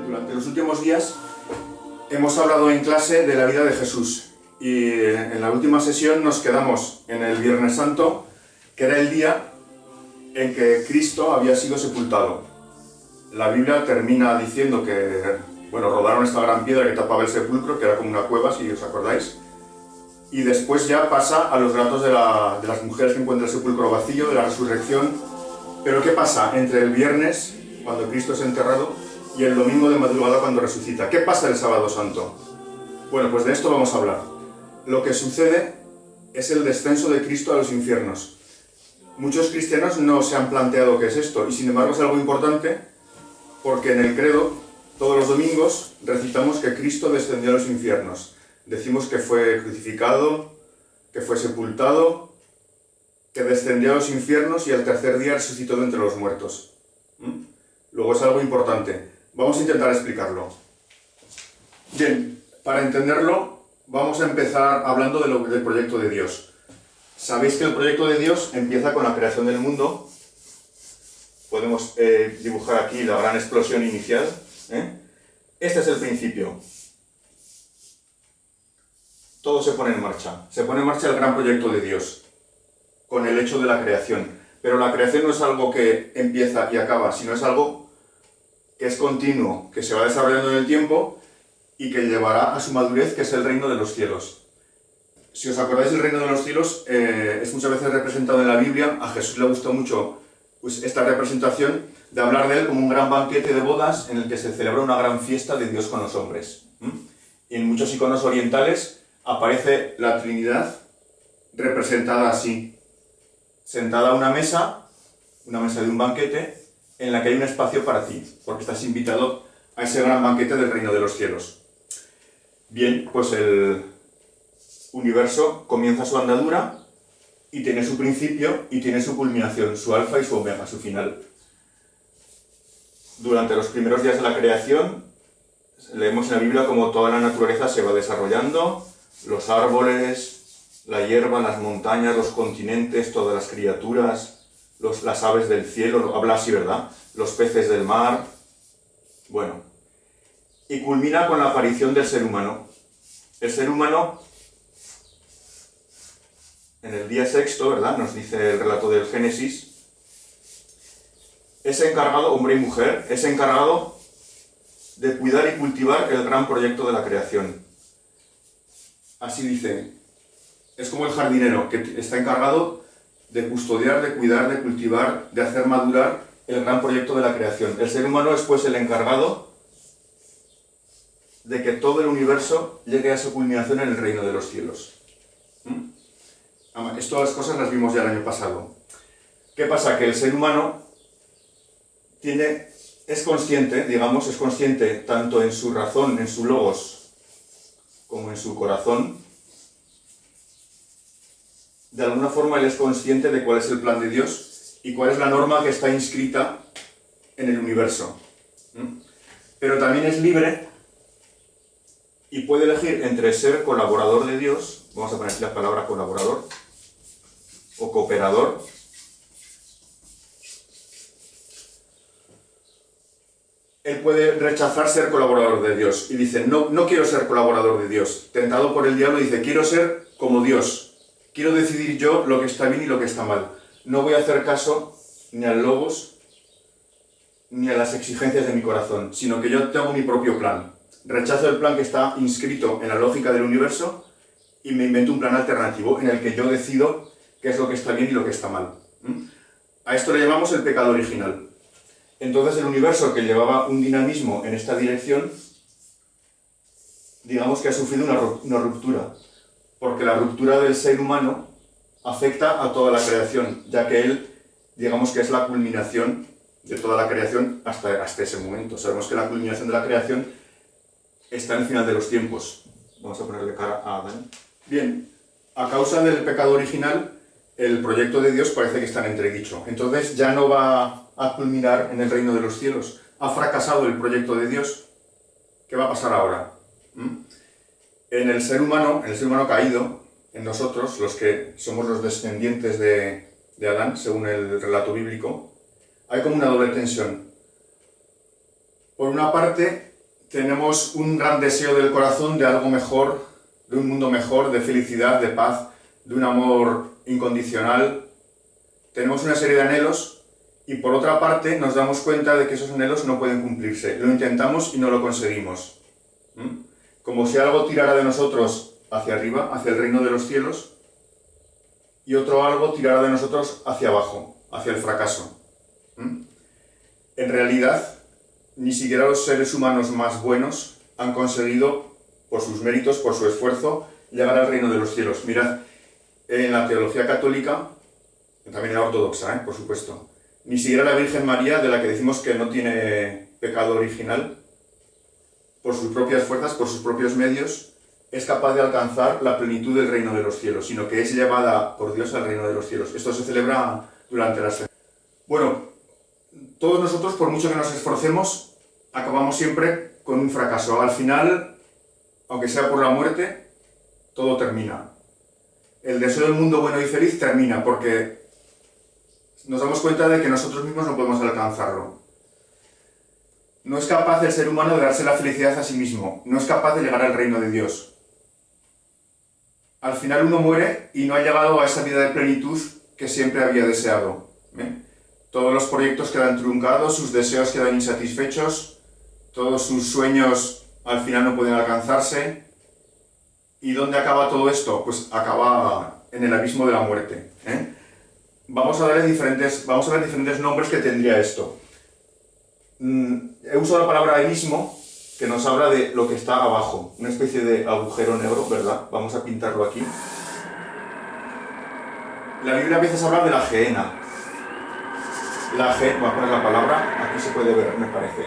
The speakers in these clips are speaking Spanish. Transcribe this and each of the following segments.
Durante los últimos días hemos hablado en clase de la vida de Jesús y en la última sesión nos quedamos en el Viernes Santo, que era el día en que Cristo había sido sepultado. La Biblia termina diciendo que, rodaron esta gran piedra que tapaba el sepulcro, que era como una cueva, si os acordáis, y después ya pasa a los relatos de las mujeres que encuentran el sepulcro vacío, de la resurrección. Pero ¿qué pasa entre el viernes, cuando Cristo es enterrado, y el domingo de madrugada cuando resucita? ¿Qué pasa el sábado santo? Bueno, pues de esto vamos a hablar. Lo que sucede es el descenso de Cristo a los infiernos. Muchos cristianos no se han planteado qué es esto, y sin embargo es algo importante, porque en el credo, todos los domingos, recitamos que Cristo descendió a los infiernos. Decimos que fue crucificado, que fue sepultado, que descendió a los infiernos y al tercer día resucitó de entre los muertos. Luego es algo importante. Vamos a intentar explicarlo. Bien, para entenderlo, vamos a empezar hablando del proyecto de Dios. Sabéis que el proyecto de Dios empieza con la creación del mundo. Podemos dibujar aquí la gran explosión inicial. Este es el principio. Todo se pone en marcha. Se pone en marcha el gran proyecto de Dios, con el hecho de la creación. Pero la creación no es algo que empieza y acaba, sino es algo que es continuo, que se va desarrollando en el tiempo y que llevará a su madurez, que es el reino de los cielos. Si os acordáis, el reino de los cielos es muchas veces representado en la Biblia. A Jesús le gusta mucho esta representación de hablar de él como un gran banquete de bodas en el que se celebra una gran fiesta de Dios con los hombres. Y en muchos iconos orientales aparece la Trinidad representada así, sentada a una mesa de un banquete, en la que hay un espacio para ti, porque estás invitado a ese gran banquete del reino de los cielos. Bien, pues el universo comienza su andadura y tiene su principio y tiene su culminación, su alfa y su omega, su final. Durante los primeros días de la creación, leemos en la Biblia cómo toda la naturaleza se va desarrollando, los árboles, la hierba, las montañas, los continentes, todas las criaturas, las aves del cielo, habla así, ¿verdad? Los peces del mar. Bueno, y culmina con la aparición del ser humano. El ser humano, en el día sexto, ¿verdad?, nos dice el relato del Génesis, es encargado, hombre y mujer, es encargado de cuidar y cultivar el gran proyecto de la creación. Así dice, es como el jardinero, que está encargado de custodiar, de cuidar, de cultivar, de hacer madurar el gran proyecto de la creación. El ser humano es pues el encargado de que todo el universo llegue a su culminación en el reino de los cielos. Estas cosas las vimos ya el año pasado. ¿Qué pasa? Que el ser humano es consciente tanto en su razón, en su logos, como en su corazón. De alguna forma él es consciente de cuál es el plan de Dios y cuál es la norma que está inscrita en el universo. Pero también es libre y puede elegir entre ser colaborador de Dios, vamos a poner aquí la palabra colaborador, o cooperador, él puede rechazar ser colaborador de Dios y dice, no quiero ser colaborador de Dios. Tentado por el diablo dice, quiero ser como Dios. Quiero decidir yo lo que está bien y lo que está mal. No voy a hacer caso ni al logos ni a las exigencias de mi corazón, sino que yo tengo mi propio plan. Rechazo el plan que está inscrito en la lógica del universo y me invento un plan alternativo en el que yo decido qué es lo que está bien y lo que está mal. A esto le llamamos el pecado original. Entonces el universo, que llevaba un dinamismo en esta dirección, digamos que ha sufrido una ruptura. Porque la ruptura del ser humano afecta a toda la creación, ya que él, digamos que es la culminación de toda la creación hasta ese momento. Sabemos que la culminación de la creación está en el final de los tiempos. Vamos a ponerle cara a Adán. Bien, a causa del pecado original, el proyecto de Dios parece que está en entredicho. Entonces ya no va a culminar en el reino de los cielos. Ha fracasado el proyecto de Dios. ¿Qué va a pasar ahora? En el ser humano caído, en nosotros, los que somos los descendientes de Adán, según el relato bíblico, hay como una doble tensión. Por una parte, tenemos un gran deseo del corazón de algo mejor, de un mundo mejor, de felicidad, de paz, de un amor incondicional. Tenemos una serie de anhelos y por otra parte nos damos cuenta de que esos anhelos no pueden cumplirse. Lo intentamos y no lo conseguimos. Como si algo tirara de nosotros hacia arriba, hacia el reino de los cielos, y otro algo tirara de nosotros hacia abajo, hacia el fracaso. En realidad, ni siquiera los seres humanos más buenos han conseguido, por sus méritos, por su esfuerzo, llegar al reino de los cielos. Mirad, en la teología católica, también en la ortodoxa, por supuesto, ni siquiera la Virgen María, de la que decimos que no tiene pecado original, por sus propias fuerzas, por sus propios medios, es capaz de alcanzar la plenitud del reino de los cielos, sino que es llevada por Dios al reino de los cielos. Esto se celebra durante la semana. Bueno, todos nosotros, por mucho que nos esforcemos, acabamos siempre con un fracaso. Al final, aunque sea por la muerte, todo termina. El deseo del mundo bueno y feliz termina, porque nos damos cuenta de que nosotros mismos no podemos alcanzarlo. No es capaz el ser humano de darse la felicidad a sí mismo, no es capaz de llegar al reino de Dios. Al final uno muere y no ha llegado a esa vida de plenitud que siempre había deseado. Todos los proyectos quedan truncados, sus deseos quedan insatisfechos, todos sus sueños al final no pueden alcanzarse. ¿Y dónde acaba todo esto? Pues acaba en el abismo de la muerte. Vamos a ver diferentes nombres que tendría esto. He usado la palabra abismo, que nos habla de lo que está abajo, una especie de agujero negro, ¿verdad? Vamos a pintarlo aquí. La Biblia a veces habla de la gehenna. Voy a poner la palabra, aquí se puede ver, me parece.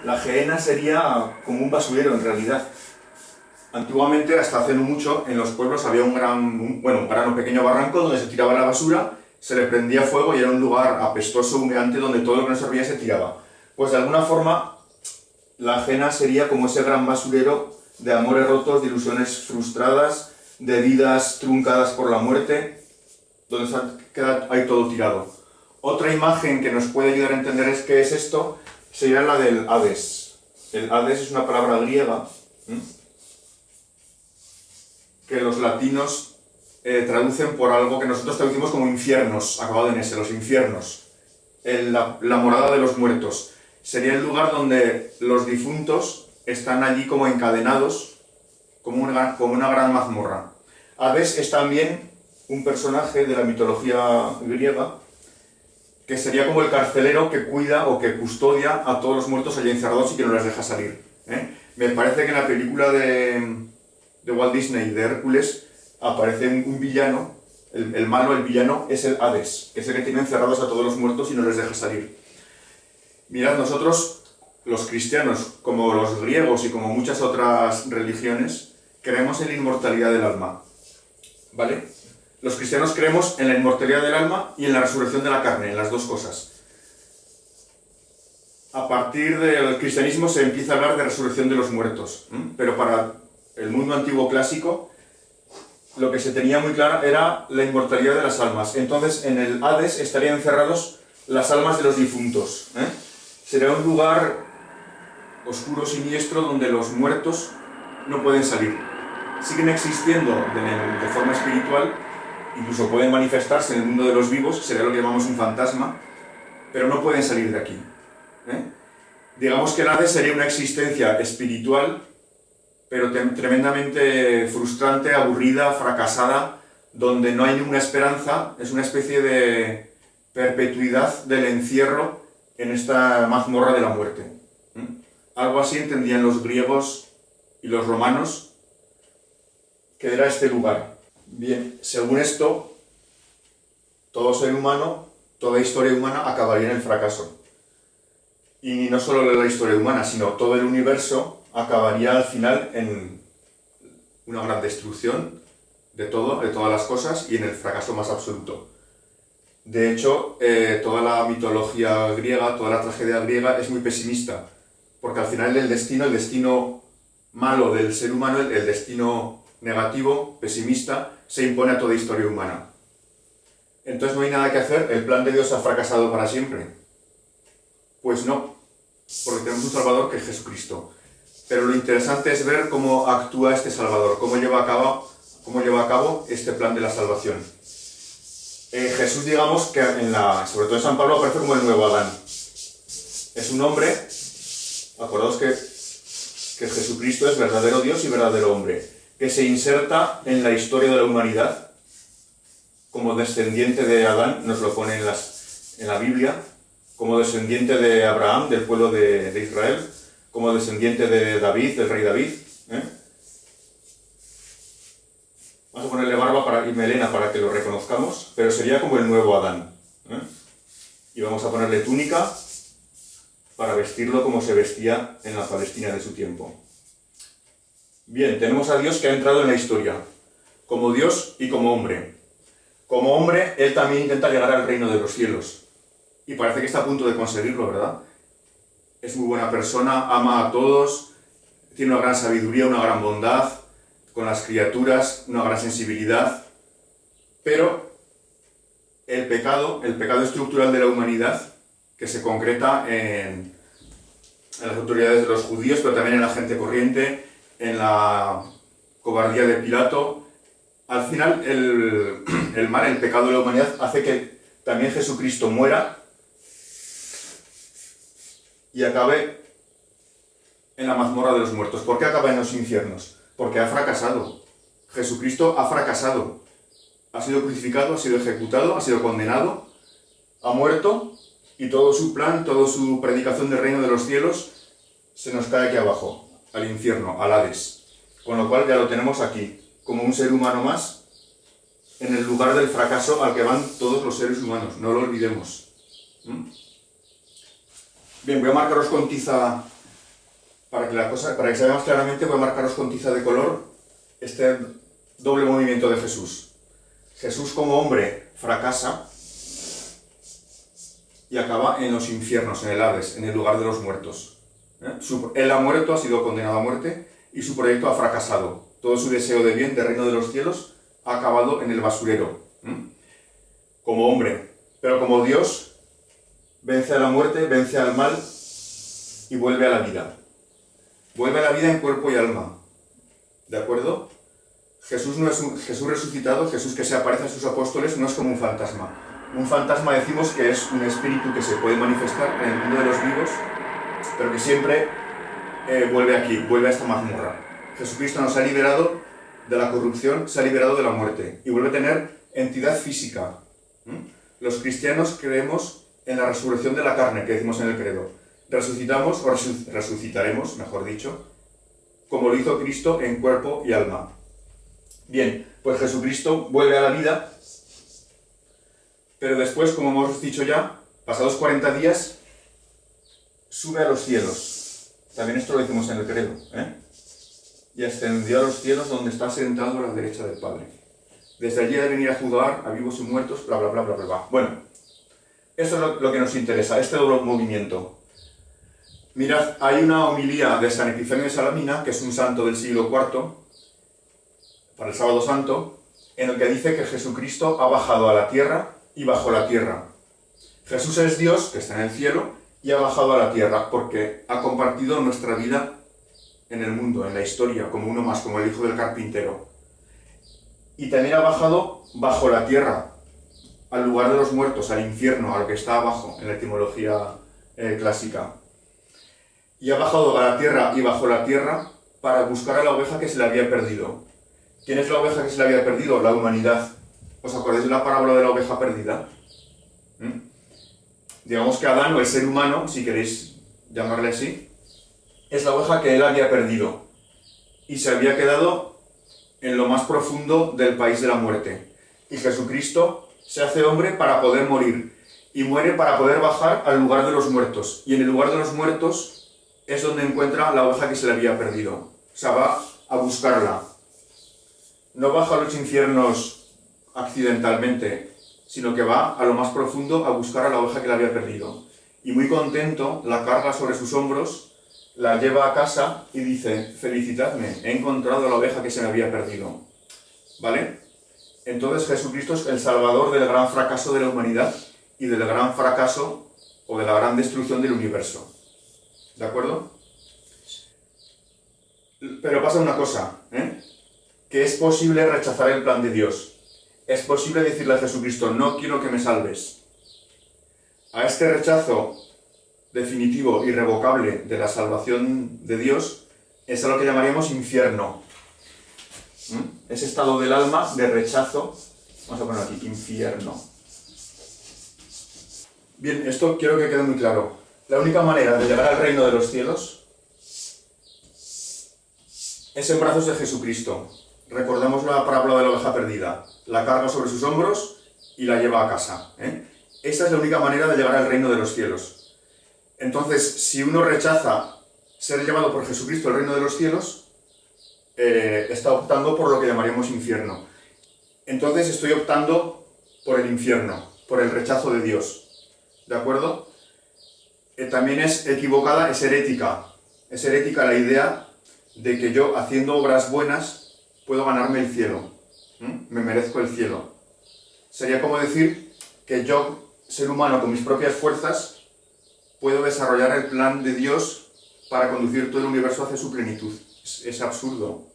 La gehenna sería como un basurero en realidad. Antiguamente, hasta hace no mucho, en los pueblos había un gran o pequeño barranco donde se tiraba la basura, se le prendía fuego y era un lugar apestoso, humeante, donde todo lo que no servía se tiraba. Pues de alguna forma, la gehenna sería como ese gran basurero de amores rotos, de ilusiones frustradas, de vidas truncadas por la muerte, donde queda ahí todo tirado. Otra imagen que nos puede ayudar a entender qué es esto sería la del Hades. El Hades es una palabra griega que los latinos traducen por algo que nosotros traducimos como infiernos, acabado en ese, los infiernos. La morada de los muertos. Sería el lugar donde los difuntos están allí como encadenados, como una gran mazmorra. Hades es también un personaje de la mitología griega que sería como el carcelero que cuida o que custodia a todos los muertos allí encerrados y que no les deja salir. Me parece que en la película de Walt Disney, de Hércules, aparece un villano, el malo, el villano, es el Hades, que es el que tiene encerrados a todos los muertos y no les deja salir. Mirad, nosotros, los cristianos, como los griegos y como muchas otras religiones, creemos en la inmortalidad del alma. ¿Vale? Los cristianos creemos en la inmortalidad del alma y en la resurrección de la carne, en las dos cosas. A partir del cristianismo se empieza a hablar de resurrección de los muertos, pero para el mundo antiguo clásico, lo que se tenía muy claro era la inmortalidad de las almas. Entonces, en el Hades estarían encerrados las almas de los difuntos. Sería un lugar oscuro, siniestro, donde los muertos no pueden salir. Siguen existiendo de forma espiritual, incluso pueden manifestarse en el mundo de los vivos, sería lo que llamamos un fantasma, pero no pueden salir de aquí. Digamos que el Hades sería una existencia espiritual, pero tremendamente frustrante, aburrida, fracasada, donde no hay ninguna esperanza, es una especie de perpetuidad del encierro en esta mazmorra de la muerte. Algo así entendían los griegos y los romanos que era este lugar. Bien, según esto, todo ser humano, toda historia humana acabaría en el fracaso. Y no solo la historia humana, sino todo el universo acabaría al final en una gran destrucción, de todo, de todas las cosas y en el fracaso más absoluto. De hecho, toda la mitología griega, toda la tragedia griega es muy pesimista, porque al final el destino malo del ser humano, el destino negativo, pesimista, se impone a toda historia humana. Entonces no hay nada que hacer, el plan de Dios ha fracasado para siempre. Pues no, porque tenemos un Salvador que es Jesucristo. Pero lo interesante es ver cómo actúa este Salvador, cómo lleva a cabo este plan de la salvación. Jesús, digamos, que sobre todo en San Pablo, aparece como el nuevo Adán. Es un hombre, acordaos que Jesucristo es verdadero Dios y verdadero hombre, que se inserta en la historia de la humanidad, como descendiente de Adán, nos lo pone en la Biblia, como descendiente de Abraham, del pueblo de Israel, como descendiente de David, del rey David. Vamos a ponerle barba y melena para que lo reconozcamos, pero sería como el nuevo Adán. Y vamos a ponerle túnica para vestirlo como se vestía en la Palestina de su tiempo. Bien, tenemos a Dios que ha entrado en la historia, como Dios y como hombre. Como hombre, Él también intenta llegar al reino de los cielos. Y parece que está a punto de conseguirlo, ¿verdad? Es muy buena persona, ama a todos, tiene una gran sabiduría, una gran bondad con las criaturas, una gran sensibilidad. Pero el pecado estructural de la humanidad, que se concreta en las autoridades de los judíos, pero también en la gente corriente, en la cobardía de Pilato. Al final, el mal, el pecado de la humanidad, hace que también Jesucristo muera y acabe en la mazmorra de los muertos. ¿Por qué acaba en los infiernos? Porque ha fracasado. Jesucristo ha fracasado. Ha sido crucificado, ha sido ejecutado, ha sido condenado, ha muerto, y todo su plan, toda su predicación del reino de los cielos se nos cae aquí abajo, al infierno, al Hades. Con lo cual ya lo tenemos aquí, como un ser humano más, en el lugar del fracaso al que van todos los seres humanos, no lo olvidemos. Bien, voy a marcaros con tiza, para que se vea más claramente, voy a marcaros con tiza de color este doble movimiento de Jesús. Jesús como hombre fracasa y acaba en los infiernos, en el Hades, en el lugar de los muertos. Él ha muerto, ha sido condenado a muerte, y su proyecto ha fracasado. Todo su deseo de bien, de reino de los cielos, ha acabado en el basurero. Como hombre, pero como Dios, vence a la muerte, vence al mal y vuelve a la vida. Vuelve a la vida en cuerpo y alma. ¿De acuerdo? Jesús no es Jesús resucitado, Jesús que se aparece a sus apóstoles, no es como un fantasma. Un fantasma decimos que es un espíritu que se puede manifestar en el mundo de los vivos, pero que siempre vuelve aquí, vuelve a esta mazmorra. Jesucristo nos ha liberado de la corrupción, se ha liberado de la muerte y vuelve a tener entidad física. Los cristianos creemos en la resurrección de la carne, que decimos en el credo. Resucitamos, o resucitaremos, mejor dicho, como lo hizo Cristo en cuerpo y alma. Bien, pues Jesucristo vuelve a la vida, pero después, como hemos dicho ya, pasados 40 días, sube a los cielos. También esto lo decimos en el credo, y ascendió a los cielos donde está sentado a la derecha del Padre. Desde allí ha de venir a juzgar a vivos y muertos, bla, bla, bla, bla, bla. Bueno, esto es lo que nos interesa, este doble movimiento. Mirad, hay una homilía de San Epifanio de Salamina, que es un santo del siglo IV, para el Sábado Santo, en el que dice que Jesucristo ha bajado a la tierra y bajo la tierra. Jesús es Dios, que está en el cielo, y ha bajado a la tierra, porque ha compartido nuestra vida en el mundo, en la historia, como uno más, como el hijo del carpintero. Y también ha bajado bajo la tierra, al lugar de los muertos, al infierno, a lo que está abajo, en la etimología clásica. Y ha bajado a la tierra y bajo la tierra para buscar a la oveja que se le había perdido. ¿Quién es la oveja que se le había perdido? La humanidad. ¿Os acordáis de la parábola de la oveja perdida? Digamos que Adán, o el ser humano, si queréis llamarle así, es la oveja que él había perdido y se había quedado en lo más profundo del país de la muerte. Y Jesucristo se hace hombre para poder morir y muere para poder bajar al lugar de los muertos. Y en el lugar de los muertos es donde encuentra la oveja que se le había perdido. O sea, va a buscarla. no baja a los infiernos accidentalmente, sino que va a lo más profundo a buscar a la oveja que la había perdido. Y muy contento, la carga sobre sus hombros, la lleva a casa y dice: felicitadme, he encontrado a la oveja que se me había perdido. ¿Vale? Entonces Jesucristo es el salvador del gran fracaso de la humanidad y del gran fracaso o de la gran destrucción del universo. ¿De acuerdo? Pero pasa una cosa, que es posible rechazar el plan de Dios. Es posible decirle a Jesucristo: no quiero que me salves. A este rechazo definitivo, irrevocable de la salvación de Dios, es a lo que llamaríamos infierno. Ese estado del alma de rechazo, vamos a poner aquí, infierno. Bien, esto quiero que quede muy claro. La única manera de llegar al reino de los cielos es en brazos de Jesucristo. Recordamos la parábola de la oveja perdida. La carga sobre sus hombros y la lleva a casa. Esa es la única manera de llegar al reino de los cielos. Entonces, si uno rechaza ser llevado por Jesucristo al reino de los cielos, está optando por lo que llamaríamos infierno. Entonces estoy optando por el infierno, por el rechazo de Dios. ¿De acuerdo? También es equivocada, es herética. Es herética la idea de que yo, haciendo obras buenas, puedo ganarme el cielo. Me merezco el cielo. Sería como decir que yo, ser humano con mis propias fuerzas, puedo desarrollar el plan de Dios para conducir todo el universo hacia su plenitud. Es absurdo.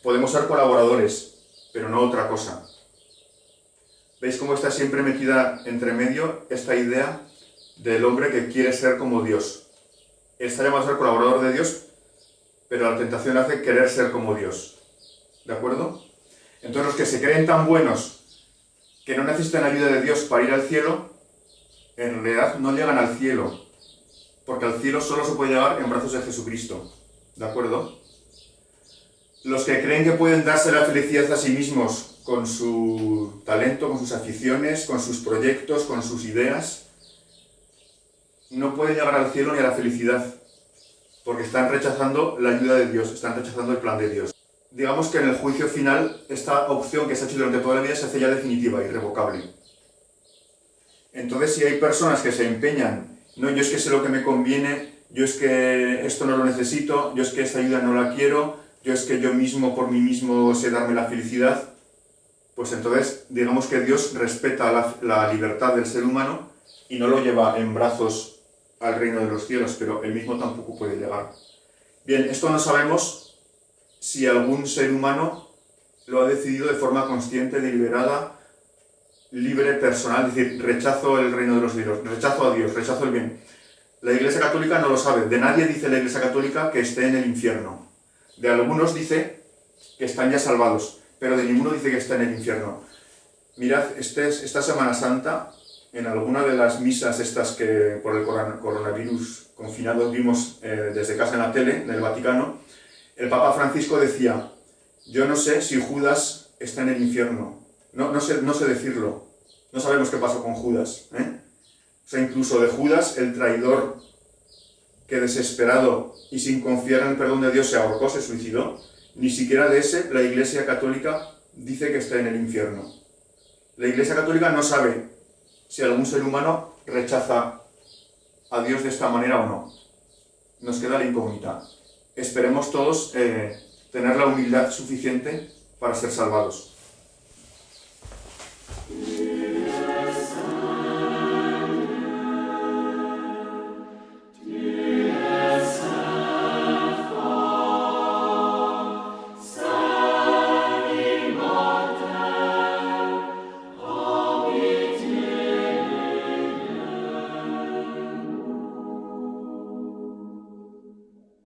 Podemos ser colaboradores, pero no otra cosa. ¿Veis cómo está siempre metida entre medio esta idea del hombre que quiere ser como Dios? Él está llamado a ser colaborador de Dios, pero la tentación hace querer ser como Dios. ¿De acuerdo? Entonces los que se creen tan buenos que no necesitan ayuda de Dios para ir al cielo, en realidad no llegan al cielo, porque al cielo solo se puede llegar en brazos de Jesucristo. ¿De acuerdo? Los que creen que pueden darse la felicidad a sí mismos con su talento, con sus aficiones, con sus proyectos, con sus ideas, no pueden llegar al cielo ni a la felicidad, porque están rechazando la ayuda de Dios, están rechazando el plan de Dios. Digamos que en el juicio final, esta opción que se ha hecho durante toda la vida se hace ya definitiva, irrevocable. Entonces, si hay personas que se empeñan, no, yo es que sé lo que me conviene, yo es que esto no lo necesito, yo es que esta ayuda no la quiero, yo es que yo mismo, por mí mismo, sé darme la felicidad, pues entonces, digamos que Dios respeta la libertad del ser humano y no lo lleva en brazos al reino de los cielos, pero él mismo tampoco puede llegar. Bien, esto no sabemos si algún ser humano lo ha decidido de forma consciente, deliberada, libre, personal, es decir, rechazo el reino de los cielos, rechazo a Dios, rechazo el bien. La Iglesia Católica no lo sabe, de nadie dice la Iglesia Católica que esté en el infierno. De algunos dice que están ya salvados, pero de ninguno dice que está en el infierno. Mirad, esta Semana Santa, en alguna de las misas estas que por el coronavirus confinados vimos desde casa en la tele, en el Vaticano, el Papa Francisco decía: yo no sé si Judas está en el infierno, no sé decirlo, no sabemos qué pasó con Judas. O sea, incluso de Judas, el traidor que desesperado y sin confiar en el perdón de Dios se ahorcó, se suicidó, ni siquiera de ese la Iglesia Católica dice que está en el infierno. La Iglesia Católica no sabe si algún ser humano rechaza a Dios de esta manera o no. Nos queda la incógnita. Esperemos todos tener la humildad suficiente para ser salvados.